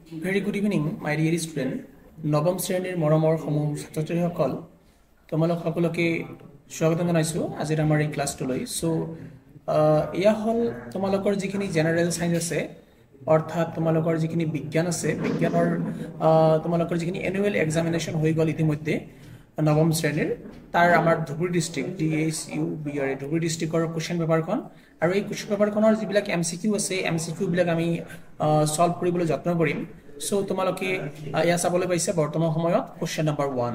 Very good evening, my dear student. নৱম শ্ৰেণীৰ মৰমৰ সমূহ ছাত্ৰ-ছাত্ৰীসকল তোমালোক সকলোকে স্বাগতম জনাইছো আজিৰ আমাৰ এই ক্লাছটোলৈ সো ইয়া হল তোমালোকৰ যিখিনি জেনাৰেল সায়েন্স আছে অৰ্থাৎ তোমালোকৰ যিখিনি বিজ্ঞান আছে বিজ্ঞানৰ তোমালোকৰ যিখিনি এনুৱেল এক্সামিনেশ্যন হৈ গল ইতিমধ্যে নৱম শ্ৰেণীৰ তাৰ আমাৰ ধুবুৰী ডিস্ট্ৰিক্ট DSUBR ধুবুৰী ডিস্ট্ৰিক্টৰ কোৱেশ্চন পেপাৰখন আৰু এই কোৱেশ্চন পেপাৰখনৰ যিবিলাক MCQ আছে MCQ বিলাক আমি সলভ কৰিবলৈ যত্ন কৰিম সো তোমালোকে ইয়া চাবলৈ পাইছে বৰ্তমান সময়ত কোৱেশ্চন নম্বৰ 1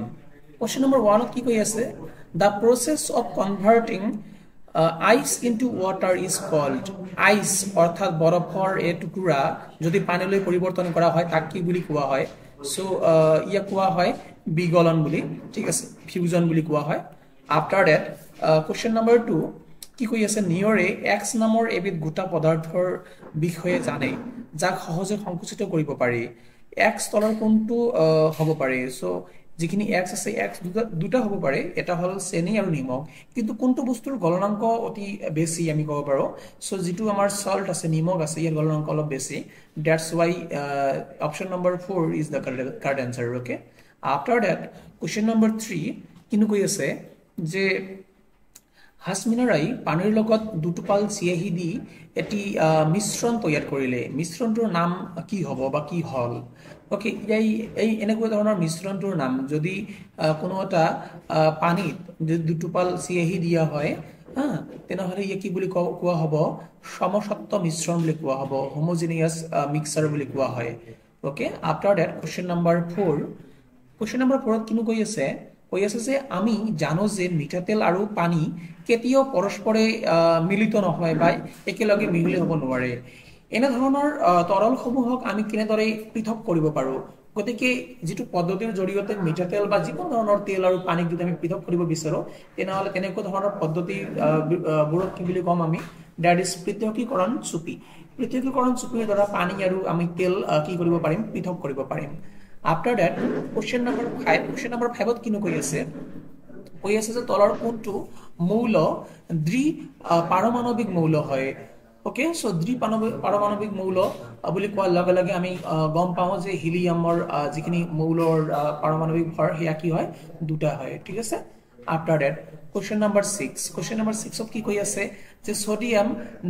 কোৱেশ্চন নম্বৰ 1 কি কৈ আছে the process of converting ice into water is called ice অৰ্থাৎ বৰফৰ এই টুকুৰা যদি পানীলৈ পৰিৱৰ্তন কৰা হয় তাক কি বুলি কোৱা হয় সো ইয়া কোৱা হয় বিগলন বুলি ঠিক আছে ফিউজন বুলি কোৱা হয় after that question number 2 কি কৈ আছে নিয়ৰে x নামৰ এবিধ গোটা পদাৰ্থৰ বিষয়ে জানে যাক সহজে সংকুচিত কৰিব পাৰি x তলৰ কোনটো হ'ব পাৰে সো যিখিনি x আছে x দুটা হ'ব পাৰে এটা হল চেনি আৰু নিমখ কিন্তু কোনটো বস্তুৰ গলনাঙ্ক অতি বেছি আমি ক'ব পাৰো সো যেটো আমাৰ সল্ট আছে নিমখ আছে ইয়াৰ গলনাঙ্ক অলপ বেছি that's why option number 4 is the correct answer okay after that question number 3 কিনো কৈ আছে যে হাসমিনাৰাই পানীৰ লগত দুটোপাল চিয়াহি দি এটি মিশ্ৰণ তৈয়াৰ কৰিলে মিশ্ৰণটোৰ নাম কি হ'ব বা কি হল ওকে এই এনেকুৱা ধৰণৰ মিশ্ৰণটোৰ নাম যদি কোনো এটা পানীত দুটোপাল চিয়াহি দিয়া হয় তেনেহলে ইয়া কি বুলি কোৱা হ'ব সমসত্ব মিশ্ৰণ বুলি কোৱা হ'ব হোমোজেনিয়াস মিক্সাৰ বুলি কোৱা হয় okay after that question number 4 question number 4 কিনো কৈ আছে যে আমি জানো যে মিঠাতেল আৰু পানী কেতিয়াও পৰস্পৰে মিলিত নহয় বা একেলগে মিহলি হ'ব নোৱাৰে এনে ধৰণৰ তৰল সমূহক আমি কিনেদৰে পৃথক কৰিব পাৰো গতিকে যেটো পদ্ধতিৰ জৰিয়তে মিঠাতেল বা যিকোনো ধৰণৰ তেল আৰু পানীক যদি আমি পৃথক কৰিব বিচাৰো তেনেহলে তেনেকুৱা ধৰণৰ পদ্ধতি বুৰক কি বুলি কম আমি দ্যাট ইজ পৃথকীকৰণ চুপিৰ দ্বাৰা পানী আৰু আমি তেল কি কৰিব পাৰিম পৃথক কৰিব পাৰিম After that, question number 5 কিনো কৈ আছে যে তলৰ কোনটো মৌল দ্বি পাৰমাণৱিক মৌল হয় ওকে সো দ্বি পাৰমাণৱিক মৌল বুলি কোৱাৰ লগে লগে আমি গম পাওঁ যে হিলিয়ামৰ যিখিনি মৌলৰ পাৰমাণৱিক ভৰ হেয়া কি হয় দুটা হয় ঠিক আছে after that question number 6 ত কি কৈ আছে যে সোডিয়াম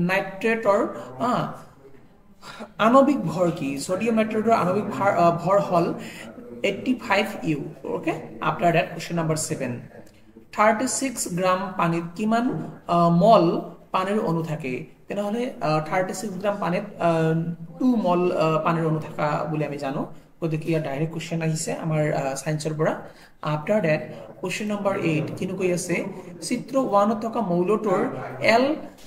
নাইট্ৰেটৰ আণবিক ভৰ কি সোডিয়াম নাইট্ৰেটৰ আণবিক ভৰ হল 85U okay after that question number 7 36 গ্ৰাম পানীত কিমান মল পানীৰ অণু থাকে তেনেহলে 36 গ্ৰাম পানীত 2 মল পানীৰ অণু থকা বুলি আমি জানো গতিকে ইয়া ডাইৰেক্ট কোৱেশ্চন আহিছে আমাৰ সায়েন্সৰ পৰা after that question number 8 কিনো কৈ আছে চিত্ৰ 1 থকা মৌলটোৰ L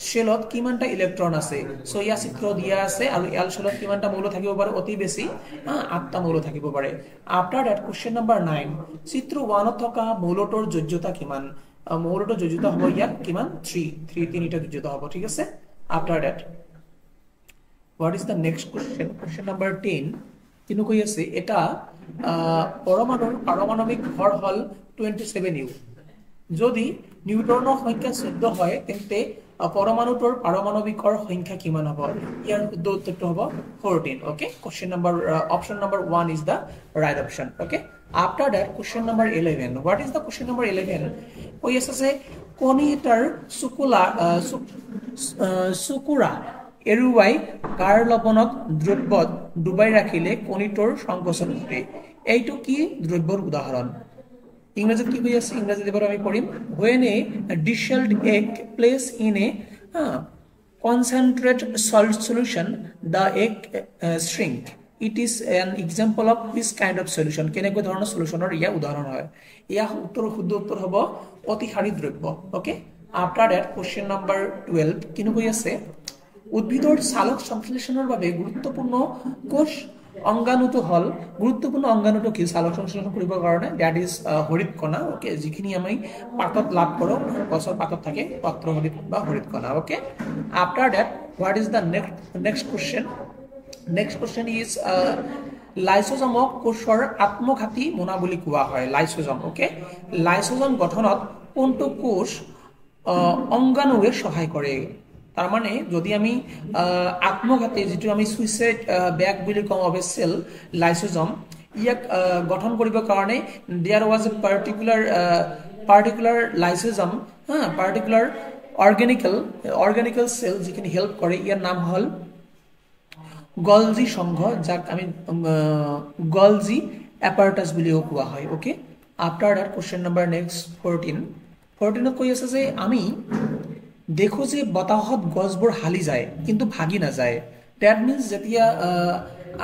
শেলত কিমানটা ইলেক্ট্ৰন আছে সো ইয়া চিত্ৰ দিয়া আছে আৰু L শেলত কিমানটা মৌল থাকিব পাৰে অতি বেছি 8টা মৌল থাকিব পাৰে after that question number 9 চিত্ৰ 1 থকা মৌলটোৰ যোজ্যতা কিমান মৌলটোৰ যোজ্যতা হ'ব ইয়াত কিমান 3 তিনিটা যোজ্যতা হ'ব ঠিক আছে after that what is the next question number 10 কিনো কৈ আছে এটা পৰমাণুৰ পাৰমাণৱিক ভৰ হল 27U যদি নিউট্ৰনৰ সংখ্যা 14 হয় তেন্তে পৰমাণুটোৰ পাৰমাণৱিকৰ সংখ্যা কিমান হ'ব ইয়াৰ শুদ্ধ উত্তৰটো হ'ব 14 okay option number 1 is the right option okay after that question number 11 what is the question number 11 কৈ আছে যে কণী এটাৰ চুকুৰা এৰুৱাই গাৰ লবণত দ্ৰব্যত ডুবাই ৰাখিলে কণীটোৰ সংকোচন ঘটে এইটো কি দ্ৰব্যৰ উদাহৰণ ইংৰাজীত কি কৈ আছে ইংৰাজীত এবাৰ আমি পঢ়িম when a dishelled egg placed in a concentrate salt solution the egg shrink it is an example of this kind of solution কেনেকৈ ধৰণৰ সলিউশনৰ ইয়া উদাহৰণ হয় ইয়া শুদ্ধ উত্তৰ হ'ব অতিহাৰী দ্ৰব্য okay after that question number 12 কিনো কৈ আছে উদ্ভিদৰ সালোক সংশ্লেষণৰ বাবে গুৰুত্বপূৰ্ণ কোষ অঙ্গাণুটো হল গুৰুত্বপূৰ্ণ অঙ্গাণুটো কি সালোক সংশ্লেষণ কৰিবৰ কাৰণে দ্যাট ইজ হৰিত কণা ওকে যিখিনি আমি পাতত লাভ কৰো গছৰ পাতত থাকে পত্ৰ হৰিত বা হৰিত কণা okay after that what is the next question is লাইসোজমক কোষৰ আত্মঘাতী মোনা বুলি কোৱা হয় লাইসোজম ওকে লাইসোজম গঠনত কোনটো কোষ অঙ্গাণুৱে সহায় কৰে তাৰ মানে যদি আমি আত্মঘাতী যেটো আমি সুইসাইড ব্যাগ বুলি কওঁ অফ এ সেল লাইসোজম ইয়াক গঠন কৰিব কাৰণে there was a particular lysosome particular organical cell যিখিনি হেল্প কৰে ইয়াৰ নাম হল গলজি সংঘ যাক আমি গলজি অ্যাপাৰেটাস বুলিও কোৱা হয় okay after that question number next 14 কৈ আছে যে আমি দেখো যে বতাহত গছবোৰ হালি যায় কিন্তু ভাগি না যায় দ্যাট মিন্স যেতিয়া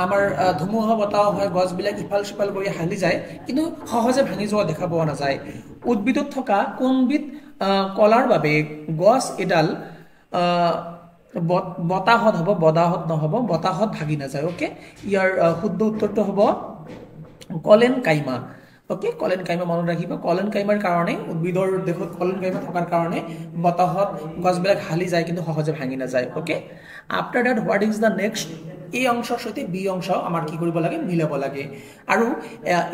আমাৰ ধুমুহা বতাহ হয় গছবিলাক ইফাল সিফাল কৰি হালি যায় কিন্তু সহজে ভাঙি যোৱা দেখা পোৱা না যায় উদ্ভিদত থকা কোনবিধ কলাৰ বাবে গছ এডাল বতাহত হ'ব বদাহত নহব বতাহত ভাগি না যায় ওকে ইয়াৰ শুদ্ধ উত্তৰটো হ'ব কলেন কাইমা ওকে কলেন কাইমা মনত ৰাখিব কলেন কাইমাৰ কাৰণে উদ্ভিদৰ দেখত কলেন কাইমা থকাৰ কাৰণে বতাহত গছবিলাক হালি যায় কিন্তু সহজে ভাঙি না যায় okay after that what is the next এই অংশৰ সৈতে বি অংশ আমাৰ কি কৰিব লাগে মিলাব লাগে আৰু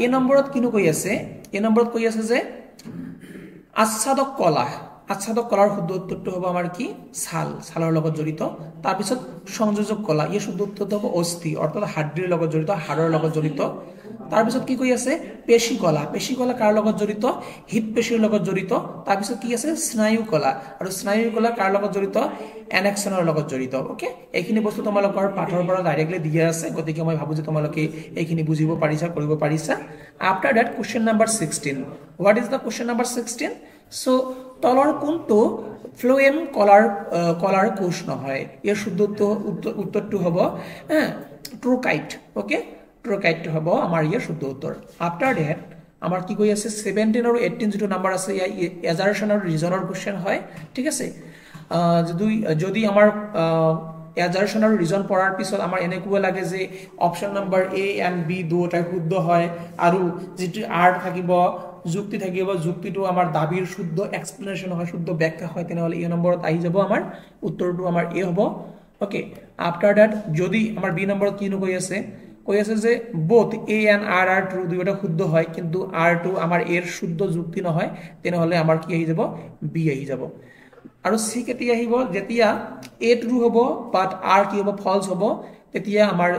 এই নম্বৰত কিনো কৈ আছে এই নম্বৰত কৈ আছে যে আচ্ছাদক কলাৰ শুদ্ধ উত্তৰটো হ'ব আমাৰ কি ছালৰ লগত জড়িত তাৰ পিছত সংযোজক কলা এই শুদ্ধ উত্তৰটো হ'ব অস্থি অৰ্থাৎ হাড়ৰ লগত জড়িত হাড়ৰ লগত জড়িত তাৰ পিছত কি কৈ আছে পেশী কলা কাৰ লগত জড়িত হিত পেশীৰ লগত জড়িত তাৰ পিছত কি আছে স্নায়ু কলা আৰু স্নায়ু কলা কাৰ লগত জড়িত এনেক্সনৰ লগত জড়িত ওকে এইখিনি বস্তু তোমালোকৰ পাঠৰ পৰা ডাইৰেক্টলি দিয়া আছে গতিকে মই ভাবো যে তোমালোকে এইখিনি বুজিব পাৰিছা কৰিব পাৰিছা after that question number 16 what is the question number 16 so তলৰ কোনটো ফ্লোয়েম কলাৰ কোষ নহয় ইয়াৰ শুদ্ধ উত্তৰটো হ'ব ট্ৰোকাইট ওকে ট্ৰোকাইট হ'ব আমাৰ ইয়াৰ শুদ্ধ উত্তৰ আফটাৰ দ্যাট আমাৰ কি কৈ আছে 17 আৰু 18 যেটো নাম্বাৰ আছে ইয়া এজাৰশন আৰু ৰিজনৰ কোশ্চেন হয় ঠিক আছে যদি আমাৰ এজাৰশন আৰু ৰিজন পঢ়াৰ পিছত আমাৰ এনেকুৱা লাগে যে option number A and B দুটা শুদ্ধ হয় আৰু যেটো আৰ থাকিব যুক্তি থাকিব যুক্তিটো আমাৰ দাবীৰ শুদ্ধ এক্সপ্লেনেশন হয় শুদ্ধ ব্যাখ্যা হয় তেনেহলে এই নম্বৰত আহি যাব আমাৰ উত্তৰটো আমাৰ এ হ'ব ওকে আফটাৰ দ্যাট যদি আমাৰ বি নম্বৰত কিনো কৈ আছে যে both a and r are true দুইটা শুদ্ধ হয় কিন্তু r2 আমাৰ এৰ শুদ্ধ যুক্তি নহয় তেনেহলে আমাৰ কি আহি যাব b আহি যাব আৰু c কেতিয়া আহিব যেতিয়া a true হ'ব বাট r কি হ'ব ফলস হ'ব তেতিয়া আমাৰ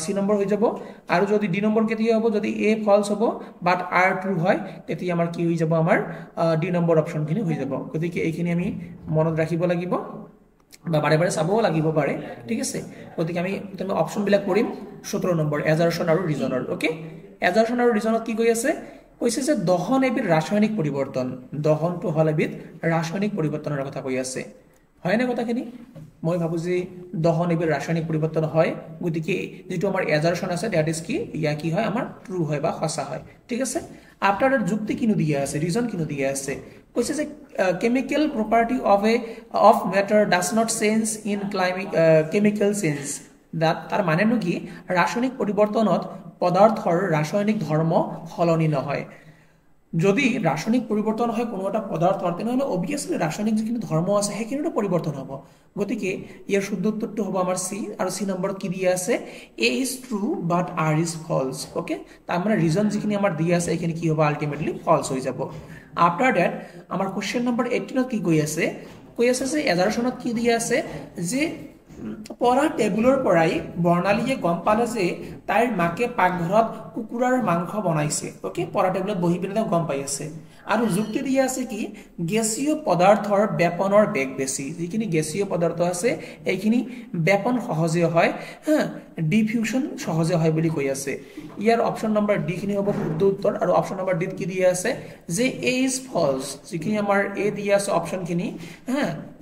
c নম্বৰ হৈ যাব আৰু যদি d নম্বৰ কেতিয়া হ'ব যদি a ফলস হ'ব বাট r true হয় তেতিয়া আমাৰ কি হৈ যাব আমাৰ d নম্বৰ অপচন খিনি হৈ যাব গতিকে এইখিনি আমি মনত ৰাখিব লাগিব বা বাৰে বাৰে চাবও লাগিব পাৰে ঠিক আছে গতিকে আমি তুমি অপচন বিলাক পঢ়িম 17 নম্বৰ এজাৰশন আৰু ৰিজনৰ ওকে এজাৰশন আৰু ৰিজনত কি কৈছে যে দহন এবিধ ৰাসায়নিক পৰিৱৰ্তন দহনটো হল এবিধ ৰাসায়নিক পৰিৱৰ্তনৰ কথা কৈ আছে হয় না কথাখিনি মই ভাবো যে দহন এবিধ ৰাসায়নিক পৰিৱৰ্তন হয় গতিকে যেটো আমাৰ এজাৰশন আছে দ্যাট ইজ কি ইয়া কি হয় আমাৰ ট্ৰু হয় বা সঁচা হয় ঠিক আছে আফটাৰ দ্যাট যুক্তি কিনো দিয়া আছে ৰিজন কিনো দিয়া আছে কৈছে যে chemical property of matter does not change in chemical change that তাৰ মানে কি ৰাসায়নিক পৰিৱৰ্তনত পদাৰ্থৰ ৰাসায়নিক ধৰ্ম সলনি নহয় যদি ৰাসায়নিক পৰিৱৰ্তন হয় কোনো এটা পদাৰ্থৰ তেনেহলে অবিয়াসলি ৰাসায়নিক যিখিনি ধৰ্ম আছে সেইখিনিটো পৰিৱৰ্তন হ'ব গতিকে ইয়াৰ শুদ্ধ উত্তৰটো হ'ব আমাৰ সি আৰু সি নম্বৰত কি দিয়া আছে a is true but r is false okay তাৰ মানে ৰিজন যিখিনি আমাৰ দিয়া আছে এইখিনি কি হ'ব আলটিমেটলি ফলস হৈ যাব আফটাৰ দ্যাট আমাৰ কোশ্চেন নম্বৰ 18 কি কৈ আছে যে এজাৰশনত কি দিয়া আছে যে পঢ়া টেবুলৰ পৰাই বৰ্ণালীয়ে গম পালে যে তাইৰ মাকে পাকঘৰত কুকুৰাৰ মাংস বনাইছে ওকে পঢ়া টেবুলত বহি পিনে গম পাই আছে আৰু যুক্তি দিয়া আছে কি গেছীয় পদাৰ্থৰ ব্যাপনৰ বেগ বেছি যিখিনি গেছীয় পদাৰ্থ আছে এইখিনি ব্যাপন সহজে হয় ডিফিউশন সহজে হয় বুলি কৈ আছে ইয়াৰ অপচন নম্বৰ ডি খিনি হ'ব শুদ্ধ উত্তৰ আৰু অপচন নম্বৰ ডি কি দিয়া আছে যে এ ইজ ফলস যিখিনি আমাৰ এ দিয়া আছে অপচন খিনি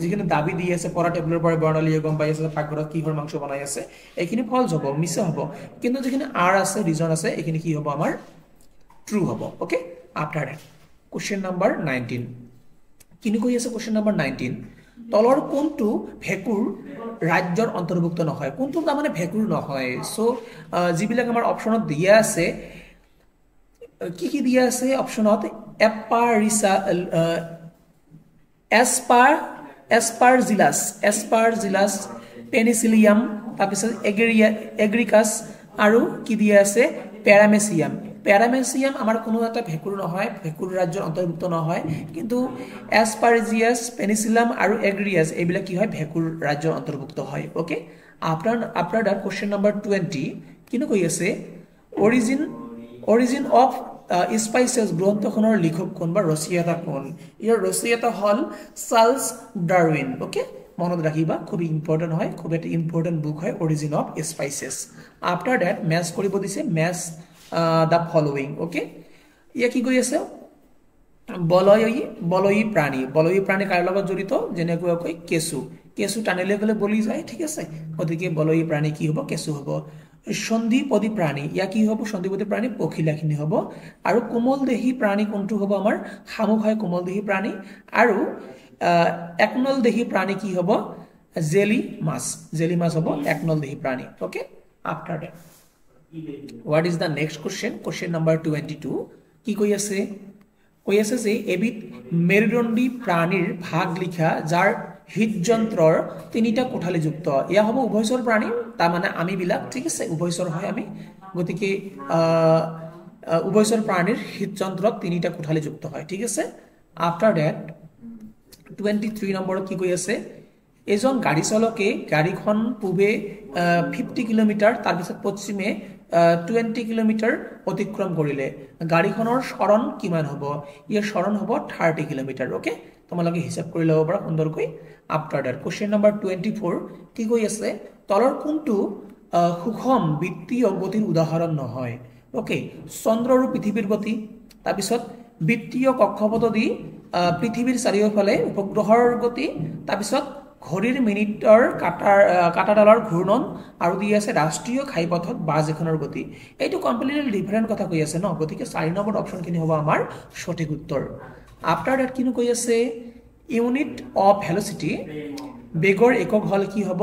যিখিনি দাবী দিয়া আছে পঢ়া টেবুলৰ পৰা বৰ্ণালীয়ে গম পাই আছে পাকঘৰত কিহৰ মাংস বনাই আছে এইখিনি ফলস হ'ব মিছা হ'ব কিন্তু যিখিনি আৰ আছে ৰিজন আছে এইখিনি কি হ'ব আমাৰ ট্ৰু হ'ব okay after that question number 19 কিনো কৈ আছে কোশ্চেন নাম্বাৰ 19 তলৰ কোনটো ভেকুৰ ৰাজ্যৰ অন্তৰ্ভুক্ত নহয় কোনটো মানে ভেকুৰ নহয় সো যিবিলাক আমাৰ অপচনত দিয়া আছে কি দিয়া আছে অপচনত এস্পাৰজিলাছ পেনিসিলিয়াম তাৰপিছত এগ্ৰিকাছ আৰু কি দিয়া আছে প্যাৰামেচিয়াম প্যাৰামেচিয়াম আমাৰ কোনো এটা ভেকুৰ নহয়, ভেকুৰ ৰাজ্যৰ অন্তৰ্ভুক্ত নহয়, কিন্তু এছপাৰজিয়াছ, পেনিচিলাম আৰু এগ্ৰিয়াছ এইবিলাক কি হয় ভেকুৰ ৰাজ্যৰ অন্তৰ্ভুক্ত হয়। Okay, after that question number 20 কিনো কৈ আছে অৰিজিন অফ স্পাইচেছ গ্ৰন্থখনৰ লিখক কোন বা ৰচয়িতা কোন? ইয়াৰ ৰচয়িতা হল চাৰ্লছ ডাৰউইন। ওকে, মনত ৰাখিবা, খুব ইম্পৰ্টেন্ট হয়, খুব এটা ইম্পৰ্টেন্ট বুক হয় origin of spices. After that match কৰিব দিছে, মেচ দ্য ফলোইং। ওকে, ইয়া কি কৈ আছে বলয়ী প্ৰাণী কাৰ লগত জড়িত? যেনেকৈ কেঁচু টানিলে গ'লে বলি যায়, ঠিক আছে, গতিকে বলয়ী প্ৰাণী কি হ'ব? কেঁচু হ'ব। সন্ধিপদী প্ৰাণী, ইয়া কি হ'ব? সন্ধিপদী প্ৰাণী পখিলাখিনি হ'ব। আৰু কোমলদেহী প্ৰাণী কোনটো হ'ব? আমাৰ শামুক হয় কোমলদেহী প্ৰাণী। আৰু একনলদেহী প্ৰাণী কি হ'ব? জেলি মাছ হ'ব একনলদেহী প্ৰাণী। Okay, after that what is the next question number 22 কি কৈ আছে যে এবিধ মেৰুদণ্ডী প্ৰাণীৰ ভাগ লিখা যাৰ হৃদযন্ত্ৰৰ তিনিটা কোঠালীযুক্ত। ইয়া হ'ব উভয়চৰ প্ৰাণী, তাৰ মানে আমিবিলাক, ঠিক আছে, উভয়চৰ হয় আমি, গতিকে উভয়চৰ প্ৰাণীৰ হৃদযন্ত্ৰত তিনিটা কোঠালীযুক্ত হয়, ঠিক আছে। আফটাৰ দ্যাট 23 নম্বৰত কি কৈ আছে এজন গাড়ী চালকে গাড়ীখন পূবে 50 কিলোমিটাৰ তাৰপিছত পশ্চিমে 20 কিলোমিটাৰ অতিক্ৰম কৰিলে, গাড়ীখনৰ সৰণ কিমান হ'ব? ইয়াৰ সৰণ হ'ব 30 কিলোমিটাৰ। ওকে, তোমালোকে হিচাপ কৰি ল'ব পাৰা সুন্দৰকৈ। আফটাৰ দ্যাট কোশ্চেন নাম্বাৰ 24 কি কৈ আছে তলৰ কোনটো সুষম বৃত্তীয় গতিৰ উদাহৰণ নহয়? ওকে, চন্দ্ৰ আৰু পৃথিৱীৰ গতি, তাৰপিছত বৃত্তীয় কক্ষপথ দি পৃথিৱীৰ চাৰিওফালে উপগ্ৰহৰ গতি, তাৰপিছত ঘড়ীৰ মিনিটৰ কাটাডালৰ ঘূৰ্ণন, আৰু দি আছে ৰাষ্ট্ৰীয় ঘাইপথত বাছ এখনৰ গতি। এইটো কমপ্লিটলি ডিফাৰেণ্ট কথা কৈ আছে ন, গতিকে 4 নম্বৰ অপশ্যনখিনি হ'ব আমাৰ সঠিক উত্তৰ। আফটাৰ দ্যাট কিনো কৈ আছে ইউনিট অফ ভেলোচিটি, বেগৰ একক হল কি হ'ব?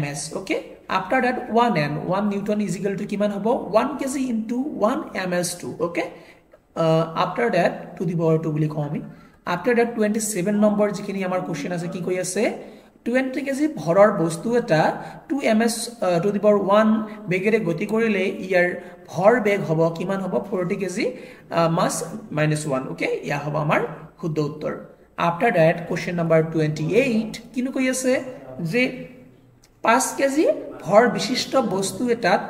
ms। Okay, after that 1 newton equal to কিমান হ'ব? 1 kg into 1 ms2। Okay, after that to the power 2 বুলি কওঁ আমি। আফটাৰ দ্যাট 27 নম্বৰ যিখিনি আমাৰ কোশ্চেন আছে কি কৈ আছে 20 কেজি ভৰৰ বস্তু এটা 2 ms টু দি পাৱাৰ 1 বেগেৰে গতি কৰিলে ইয়াৰ ভৰ বেগ হ'ব কিমান হ'ব? 40 কেজি মাছ -1। ওকে, ইয়া হ'ব আমাৰ শুদ্ধ উত্তৰ। আফটাৰ দ্যাট কোশ্চেন নাম্বাৰ 28 কিনো কৈ আছে যে 5 কেজি ভৰ বিশিষ্ট বস্তু এটাত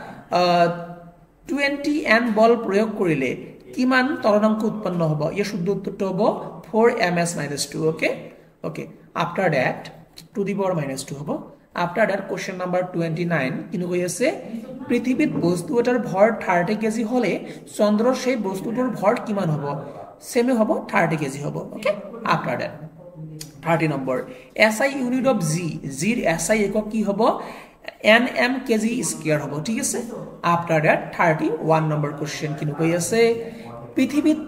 20 N বল প্ৰয়োগ কৰিলে কিমান ত্বৰণাংক উৎপন্ন হ'ব? ইয়াৰ শুদ্ধ উত্তৰটো হ'ব 4 ms -2। Okay, after that to the power -2 হ'ব। আফটাৰ দ্যাট কোশ্চেন নাম্বাৰ 29 কিনো কৈ আছে পৃথিৱীত বস্তু এটাৰ ভৰ 30 কেজি হলে চন্দ্ৰৰ সেই বস্তুটোৰ ভৰ কিমান হ'ব? সেমে হ'ব 30 কেজি হ'ব। Okay, after that 30 number SI unit of zero SI একক কি হ'ব? nm কেজি স্কয়াৰ হ'ব, ঠিক আছে। আফটাৰ দ্যাট 31 নম্বৰ কোশ্চেন কিনো কৈ আছে পৃথিৱীত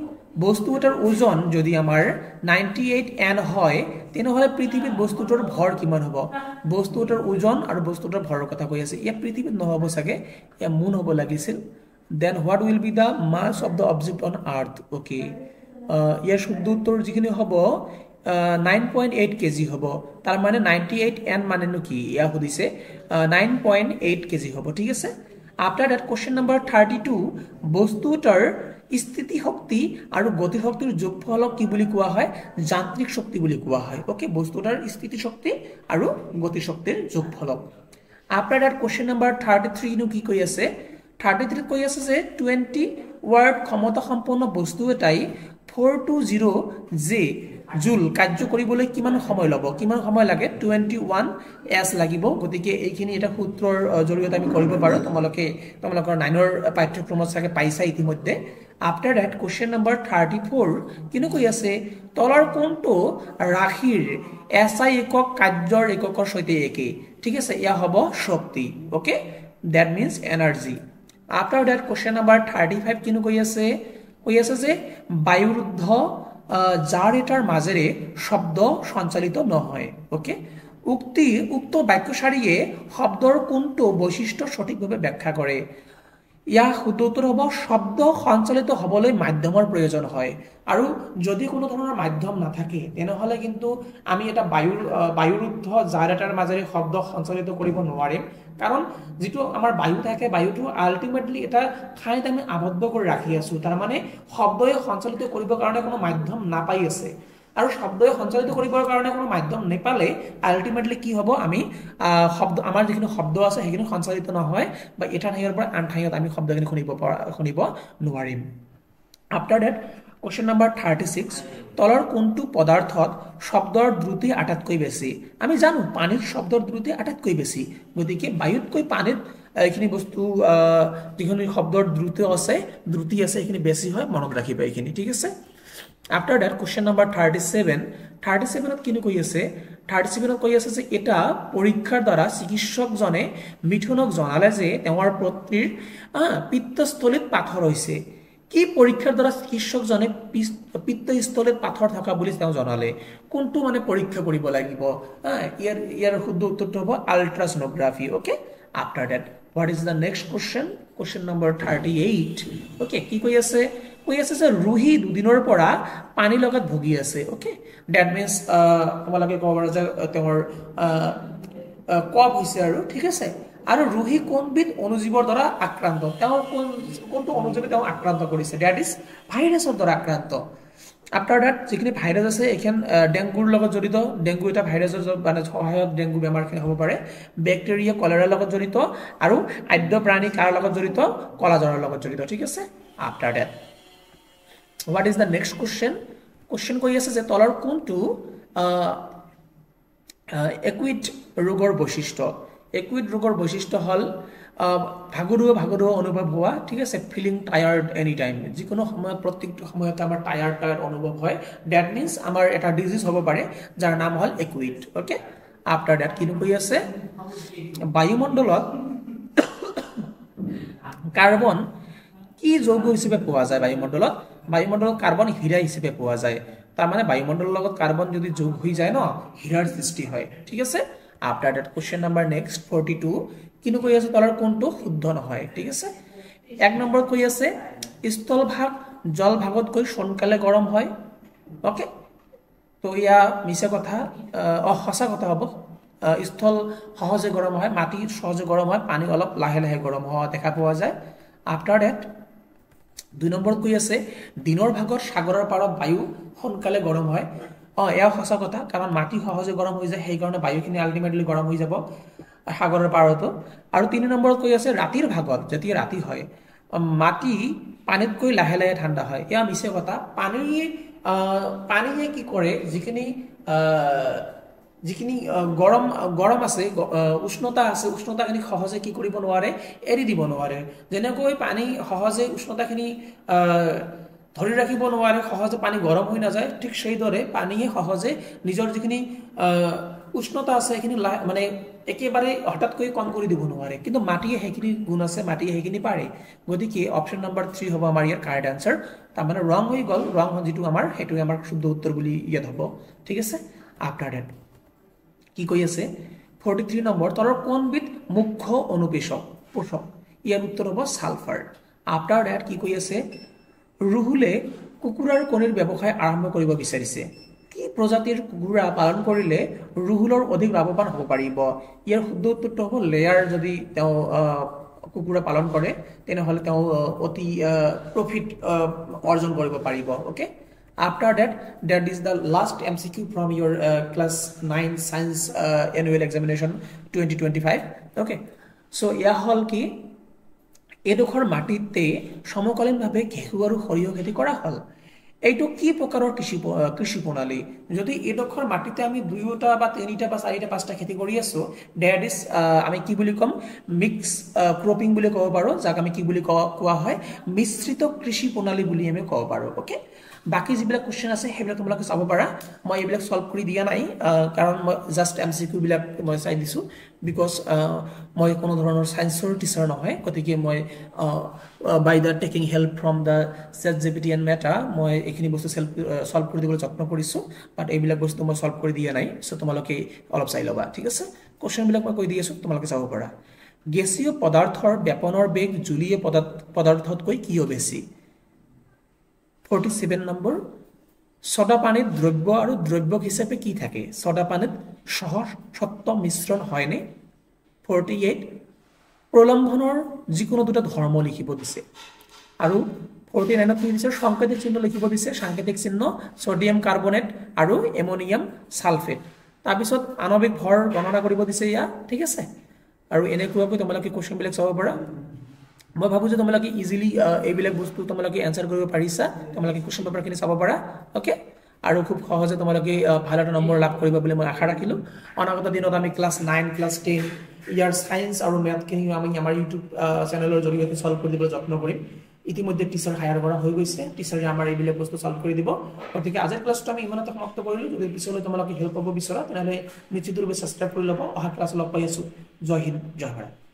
বস্তু এটাৰ ওজন যদি আমাৰ 98 N হয় তেনেহলে পৃথিৱীত বস্তুটোৰ ভৰ কিমান হ'ব? বস্তু এটাৰ ওজন আৰু বস্তুটোৰ ভৰৰ কথা কৈ আছে, ইয়া পৃথিৱীত নহব চাগে, ইয়া মুন হ'ব লাগিছিল। Then what will be the mass of the object on earth? Okay, ইয়াৰ শুদ্ধ উত্তৰ যিখিনি হ'ব 9.8 কেজি হ'ব। তাৰ মানে 98 N মানেনো কি? ইয়া সুধিছে 9.8 কেজি হ'ব, ঠিক আছে। আফটাৰ দ্যাট কোশ্চেন নাম্বাৰ 32 বস্তুটাৰ স্থিতি শক্তি আৰু গতি শক্তিৰ যোগফলক কি বুলি কোৱা হয়? যান্ত্ৰিক শক্তি বুলি কোৱা হয়। ওকে, বস্তুটাৰ স্থিতি শক্তি আৰু গতি শক্তিৰ যোগফলক। আফটাৰ দ্যাট কোশ্চেন নাম্বাৰ 33 নো কি কৈ আছে 33 কৈ আছে যে 20 ওয়াট ক্ষমতা সম্পন্ন বস্তু এটাই 420 জি জুল কাৰ্য কৰিবলৈ কিমান সময় ল'ব? কিমান সময় লাগে? 21 s লাগিব। গতিকে এইখিনি এটা সূত্ৰৰ জৰিয়তে আমি কৰিব পাৰো, তোমালোকৰ 9ৰ পাঠ্যক্ৰমত চাগে পাইছা ইতিমধ্যে। আফটাৰ দ্যাট কোশ্চেন নাম্বাৰ 34 কিনো কৈ আছে তলৰ কোনটো ৰাশিৰ SI একক কাৰ্যৰ এককৰ সৈতে একেই? ঠিক আছে, ইয়া হ'ব শক্তি। Okay, that means energy. After that question number 35 কিনো কৈ আছে যে বায়ুৰুদ্ধ যাৰ এটাৰ মাজেৰে শব্দ সঞ্চালিত নহয়। ওকে, উক্ত বাক্যশাৰীয়ে শব্দৰ কোনটো বৈশিষ্ট্য সঠিকভাৱে ব্যাখ্যা কৰে? ইয়াৰ শুদ্ধ উত্তৰ হ'ব শব্দ সঞ্চালিত হ'বলৈ মাধ্যমৰ প্ৰয়োজন হয় আৰু যদি কোনো ধৰণৰ মাধ্যম নাথাকে তেনেহ'লে কিন্তু আমি এটা বায়ুৰুদ্ধ জাৰ এটাৰ মাজেৰে শব্দ সঞ্চালিত কৰিব নোৱাৰিম কাৰণ যিটো আমাৰ বায়ু থাকে বায়ুটো আল্টিমেটলি এটা ঠাইত আমি আবদ্ধ কৰি ৰাখি আছো তাৰ মানে শব্দই সঞ্চালিত কৰিবৰ কাৰণে কোনো মাধ্যম নাপাই আছে আৰু শব্দই সঞ্চালিত কৰিবৰ কাৰণে কোনো মাধ্যম নেপালে আল্টিমেটলি কি হ'ব আমি শব্দ আমাৰ যিখিনি শব্দ আছে সেইখিনি সঞ্চালিত নহয় বা এটা ঠাইৰ পৰা আন ঠাইত আমি শব্দখিনি শুনিব নোৱাৰিম আফটাৰ দ্যাট কোৱেশ্চন নম্বৰ 36 তলৰ কোনটো পদাৰ্থত শব্দৰ দ্ৰুতি আটাইতকৈ বেছি আমি জানো পানীৰ শব্দৰ দ্ৰুতি আটাইতকৈ বেছি গতিকে বায়ুতকৈ পানীত এইখিনি বস্তু যিখিনি শব্দৰ দ্ৰুতি আছে এইখিনি বেছি হয় মনত ৰাখিবা এইখিনি ঠিক আছে After that, question number 37. 37 কিনো কৈ আছে 37 কৈ আছে যে এটা পৰীক্ষাৰ দ্বাৰা চিকিৎসকজনে মিথুনক জনালে যে তেওঁৰ পত্নীৰ পিত্তস্থলীত পাথৰ হৈছে কি পৰীক্ষাৰ দ্বাৰা চিকিৎসকজনে পিত্তস্থলীত পাথৰ থকা বুলি তেওঁ জনালে কোনটো মানে পৰীক্ষা কৰিব লাগিব ইয়াৰ শুদ্ধ উত্তৰটো হ'ব আল্ট্ৰাছনোগ্ৰাফি okay after that what is the next question number 38 okay কি কৈ আছে যে ৰুহি দুদিনৰ পৰা পানী লগত ভুগি আছে ওকে দ্যাট মিন্স তোমালোকে ক'ব পাৰা যে তেওঁৰ কফ হৈছে আৰু ঠিক আছে আৰু ৰুহি কোনবিধ অনুজীৱৰ দ্বাৰা আক্ৰান্ত তেওঁৰ কোনটো অনুজীৱে তেওঁ আক্ৰান্ত কৰিছে দ্যাট ইজ ভাইৰাছৰ দ্বাৰা আক্ৰান্ত আফটাৰ দ্যাট যিখিনি ভাইৰাছ আছে এখন ডেংগুৰ লগত জড়িত ডেংগু এটা ভাইৰাছৰ মানে সহায়ত ডেংগু বেমাৰখিনি হ'ব পাৰে বেক্টেৰিয়া কলেৰাৰ লগত জড়িত আৰু আদ্য প্ৰাণী কাৰ লগত জড়িত কলাজ্বৰৰ লগত জড়িত ঠিক আছে after that What is the next question? Question কৈ আছে যে তলৰ কোনটো একুইড ৰোগৰ বৈশিষ্ট্য একুইড ৰোগৰ বৈশিষ্ট্য হল ভাগৰুৱা অনুভৱ হোৱা ঠিক আছে ফিলিং টায়াৰ্ড এনি টাইম যিকোনো সময়ত প্ৰত্যেকটো সময়তে আমাৰ টায়াৰ্ড অনুভৱ হয় দ্যাট মিন্স আমাৰ এটা ডিজিজ হ'ব পাৰে যাৰ নাম হল একুইড ওকে আফটাৰ দ্যাট কিনো কৈ আছে বায়ুমণ্ডলত কাৰ্বন কি যৌগ হিচাপে পোৱা যায় বায়ুমণ্ডলত কাৰ্বন হীৰা হিচাপে পোৱা যায় তাৰ মানে বায়ুমণ্ডলৰ লগত কাৰ্বন যদি যোগ হৈ যায় ন হীৰাৰ সৃষ্টি হয় ঠিক আছে after that question number next 42 কিনো কৈ আছে তলৰ কোনটো শুদ্ধ নহয় ঠিক আছে এক নম্বৰ কৈ আছে স্থলভাগ জলভাগতকৈ সোনকালে গৰম হয় ওকে তো ইয়া মিছা কথা সঁচা কথা হ'ব স্থল সহজে গৰম হয় মাটি সহজে গৰম হয় পানী অলপ লাহে লাহে গৰম হোৱা দেখা পোৱা যায় আফটাৰ দ্যাট 2 নম্বৰ কৈ আছে দিনৰ ভাগত সাগৰৰ পাৰত বায়ু সোনকালে গৰম হয় এয়া সঁচা কথা কাৰণ মাটি সহজে গৰম হৈ যায় সেই কাৰণে বায়ুখিনি আল্টিমেটলি গৰম হৈ যাব সাগৰৰ পাৰতো আৰু 3 নম্বৰত কৈ আছে ৰাতিৰ ভাগত যেতিয়া ৰাতি হয় মাটি পানীতকৈ লাহে লাহে ঠাণ্ডা হয় এয়া মিছা কথা পানীয়ে কি কৰে যিখিনি গৰম আছে উষ্ণতাখিনি সহজে কি কৰিব নোৱাৰে এৰি দিব নোৱাৰে যেনেকৈ পানী সহজে উষ্ণতাখিনি ধৰি ৰাখিব নোৱাৰে সহজে পানী গৰম হৈ নাযায় ঠিক সেইদৰে পানীয়ে সহজে নিজৰ যিখিনি উষ্ণতা আছে সেইখিনি মানে একেবাৰে হঠাৎকৈ কম কৰি দিব নোৱাৰে কিন্তু মাটিয়ে সেইখিনি গুণ আছে মাটিয়ে সেইখিনি পাৰে গতিকে অপচন নম্বৰ 3 হ'ব আমাৰ ইয়াৰ কাৰেক্ট আনসাৰ তাৰ মানে ৰং হৈ গ'ল ৰং যিটো আমাৰ সেইটো আমাৰ শুদ্ধ উত্তৰ বুলি ইয়াত হ'ব ঠিক আছে আফটাৰ দ্যাট কি কৈ আছে 43 নম্বৰ তলৰ কোনবিধ মুখ্য অনুপেশক পোষক ইয়াৰ উত্তৰ হ'ব সালফাৰ আফটাৰ দ্যাট কি কৈ আছে ৰুহুলে কুকুৰাৰ কণীৰ ব্যৱসায় আৰম্ভ কৰিব বিচাৰিছে কি প্ৰজাতিৰ কুকুৰা পালন কৰিলে ৰুহুলৰ অধিক লাভৱান হ'ব পাৰিব ইয়াৰ শুদ্ধ উত্তৰটো হ'ব লেয়াৰ যদি তেওঁ কুকুৰা পালন কৰে তেনেহলে তেওঁ অতি প্ৰফিট অৰ্জন কৰিব পাৰিব okay After that is the last MCQ from your class 9 science annual examination 2025 okay so ya hol ki এডোখৰ মাটিতে সমকালীনভাৱে ঘেঁহু আৰু সৰিয়হ খেতি কৰা হল এইটো কি প্ৰকাৰৰ কৃষি প্ৰণালী যদি এডোখৰ মাটিতে আমি দুইটা বা তিনিটা বা চাৰিটা পাঁচটা খেতি কৰি আছো দ্যাট ইজ আমি কি বুলি কম মিক্স ক্ৰপিং বুলি ক'ব পাৰো যাক আমি কি বুলি কোৱা হয় মিশ্ৰিত কৃষি প্ৰণালী বুলি আমি ক'ব পাৰো ওকে বাকি যিবিলাক কোশ্চেন আছে সেইবিলাক তোমালোকে চাব পাৰা মই এইবিলাক সলভ কৰি দিয়া নাই কাৰণ মই জাস্ট এমসিকিউ বিলাক মই চাই দিছো বিকজ মই কোনো ধৰণৰ সায়েন্সৰ টিচাৰ নহয় গতিকে মই by the taking help from the ChatGPT and Meta মই এইখিনি বস্তু সলভ কৰি দিবলৈ যত্ন কৰিছো বাট এইবিলাক বস্তু মই সলভ কৰি দিয়া নাই সো তোমালোকে অলপ চাই লবা ঠিক আছে কোশ্চেন বিলাক মই কৈ দি আছো তোমালোকে চাব পাৰা গেছীয় পদাৰ্থৰ ব্যাপনৰ বেগ জুলীয় পদাৰ্থতকৈ কিয় বেছি 47 নম্বৰ ছডা পানীত দ্ৰব্য আৰু দ্ৰব্যক হিচাপে কি থাকে ছডা পানীত সহজ সত্য মিশ্ৰণ হয়নে 48 প্ৰলম্ভনৰ যিকোনো দুটা ধৰ্ম লিখিব দিছে আৰু 49 কি দিছে সংকেতিক চিহ্ন লিখিব দিছে সাংকেতিক চিহ্ন সোডিয়াম কাৰ্বনেট আৰু এমোনিয়াম সালফেট তাৰপিছত আণৱিক ভৰ গণনা কৰিব দিছে ইয়া ঠিক আছে আৰু এনেকুৱাকৈ তোমালোকে কোৱেশ্চন বিলাক চাব পাৰা মই ভাবো যে তোমালোকে ইজিলি এইবিলাক বস্তু তোমালোকে আনসাৰ কৰিব পাৰিছা তোমালোকে কোৱেশ্চন পেপাৰ খিনি চাব পাৰা ওকে আৰু খুব সহজে তোমালোকে ভাল এটা নম্বৰ লাভ কৰিব বুলি মই আশা ৰাখিলো অনাগত দিনত আমি ক্লাস 9 ক্লাস 10 ইয়াৰ সায়েন্স আৰু ম্যাথ খিনি আমি আমাৰ ইউটিউব চেনেলৰ জৰিয়তে সলভ কৰি দিবলৈ যত্ন কৰিম ইতিমধ্যে টিচাৰ হায়াৰ কৰা হৈ গৈছে টিচাৰে আমাৰ এইবিলাক বস্তু সলভ কৰি দিব গতিকে আজিৰ ক্লাছটো আমি ইমানতে সমাপ্ত কৰিলো যদি পিছলৈ তোমালোকে হেল্প পাব বিচৰা তেনেহলে নিশ্চিতভাৱে সাবস্ক্ৰাইব কৰি ল'ব অহা ক্লাছ লগ পাই আছো জয় হিন্দ জয় ভাৰত